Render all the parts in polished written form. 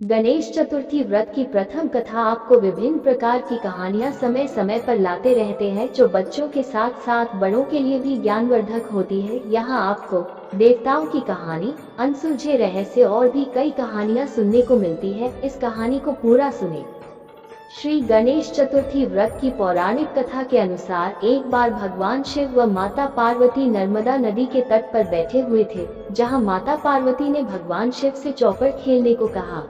गणेश चतुर्थी व्रत की प्रथम कथा आपको विभिन्न प्रकार की कहानियां समय समय पर लाते रहते हैं, जो बच्चों के साथ साथ बड़ों के लिए भी ज्ञानवर्धक होती है। यहाँ आपको देवताओं की कहानी, अनसुलझे रहस्य और भी कई कहानियां सुनने को मिलती है। इस कहानी को पूरा सुने। श्री गणेश चतुर्थी व्रत की पौराणिक कथा के अनुसार एक बार भगवान शिव व माता पार्वती नर्मदा नदी के तट पर बैठे हुए थे, जहां माता पार्वती ने भगवान शिव से चौपड़ खेलने को कहा।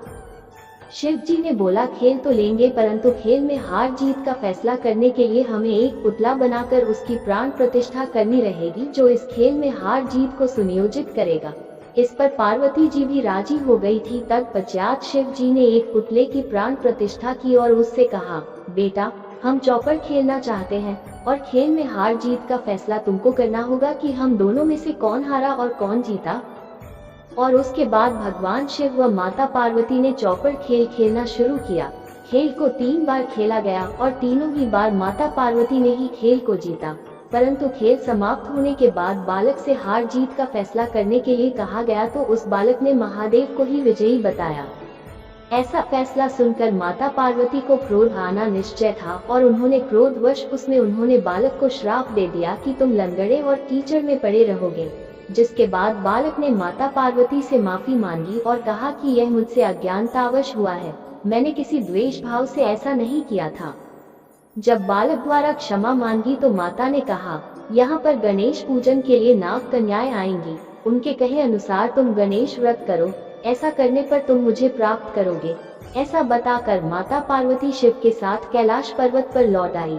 शिव जी ने बोला, खेल तो लेंगे, परंतु खेल में हार जीत का फैसला करने के लिए हमें एक पुतला बनाकर उसकी प्राण प्रतिष्ठा करनी रहेगी, जो इस खेल में हार जीत को सुनियोजित करेगा। इस पर पार्वती जी भी राजी हो गई थी। तत्पश्चात शिव जी ने एक पुतले की प्राण प्रतिष्ठा की और उससे कहा, बेटा, हम चौपड़ खेलना चाहते हैं और खेल में हार जीत का फैसला तुमको करना होगा कि हम दोनों में से कौन हारा और कौन जीता। और उसके बाद भगवान शिव व माता पार्वती ने चौपड़ खेल खेलना शुरू किया। खेल को 3 बार खेला गया और तीनों ही बार माता पार्वती ने ही खेल को जीता, परंतु खेल समाप्त होने के बाद बालक से हार जीत का फैसला करने के लिए कहा गया, तो उस बालक ने महादेव को ही विजयी बताया। ऐसा फैसला सुनकर माता पार्वती को क्रोध आना निश्चय था और उन्होंने क्रोधवश उन्होंने बालक को श्राप दे दिया कि तुम लंगड़े और कीचड़ में पड़े रहोगे। जिसके बाद बालक ने माता पार्वती से माफी मांगी और कहा कि यह मुझसे अज्ञानतावश हुआ है, मैंने किसी द्वेष भाव से ऐसा नहीं किया था। जब बालक द्वारा क्षमा मांगी तो माता ने कहा, यहाँ पर गणेश पूजन के लिए नाग कन्याएं आएंगी, उनके कहे अनुसार तुम गणेश व्रत करो, ऐसा करने पर तुम मुझे प्राप्त करोगे। ऐसा बताकर माता पार्वती शिव के साथ कैलाश पर्वत पर लौट आई।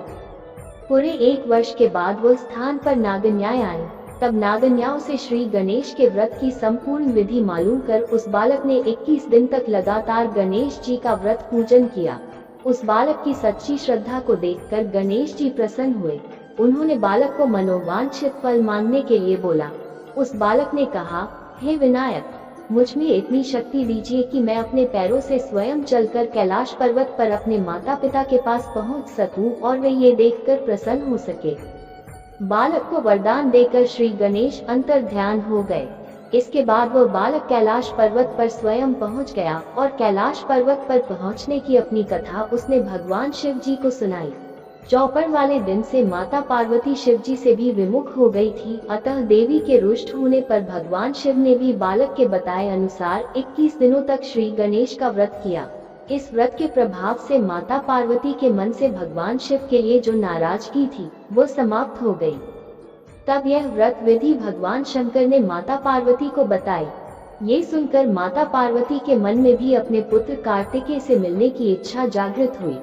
पूरे 1 वर्ष के बाद वो स्थान पर नागन्याएं आई। तब नागन्याओं से श्री गणेश के व्रत की संपूर्ण विधि मालूम कर उस बालक ने 21 दिन तक लगातार गणेश जी का व्रत पूजन किया। उस बालक की सच्ची श्रद्धा को देखकर गणेश जी प्रसन्न हुए। उन्होंने बालक को मनोवांछित फल मांगने के लिए बोला। उस बालक ने कहा, हे विनायक, मुझ में इतनी शक्ति दीजिए कि मैं अपने पैरों से स्वयं चलकर कैलाश पर्वत पर अपने माता पिता के पास पहुंच सकूं और वे ये देखकर प्रसन्न हो सके। बालक को वरदान देकर श्री गणेश अंतर्ध्यान हो गए। इसके बाद वह बालक कैलाश पर्वत पर स्वयं पहुंच गया और कैलाश पर्वत पर पहुंचने की अपनी कथा उसने भगवान शिव जी को सुनाई। चौपड़ वाले दिन से माता पार्वती शिव जी से भी विमुख हो गई थी, अतः देवी के रुष्ट होने पर भगवान शिव ने भी बालक के बताए अनुसार 21 दिनों तक श्री गणेश का व्रत किया। इस व्रत के प्रभाव से माता पार्वती के मन से भगवान शिव के लिए जो नाराजगी थी वो समाप्त हो गई। तब यह व्रत विधि भगवान शंकर ने माता पार्वती को बताई। ये सुनकर माता पार्वती के मन में भी अपने पुत्र कार्तिकेय से मिलने की इच्छा जागृत हुई।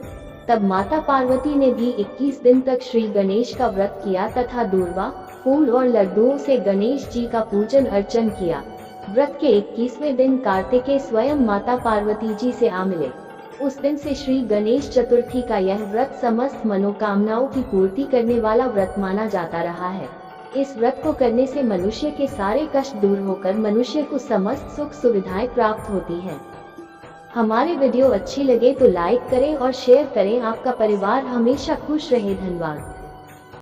तब माता पार्वती ने भी 21 दिन तक श्री गणेश का व्रत किया तथा दूर्वा, फूल और लड्डुओं से गणेश जी का पूजन अर्चन किया। व्रत के 21वें दिन कार्तिकेय स्वयं माता पार्वती जी से आ मिले। उस दिन से श्री गणेश चतुर्थी का यह व्रत समस्त मनोकामनाओं की पूर्ति करने वाला व्रत माना जाता रहा है। इस व्रत को करने से मनुष्य के सारे कष्ट दूर होकर मनुष्य को समस्त सुख सुविधाएं प्राप्त होती है। हमारे वीडियो अच्छी लगे तो लाइक करें और शेयर करें। आपका परिवार हमेशा खुश रहे। धन्यवाद।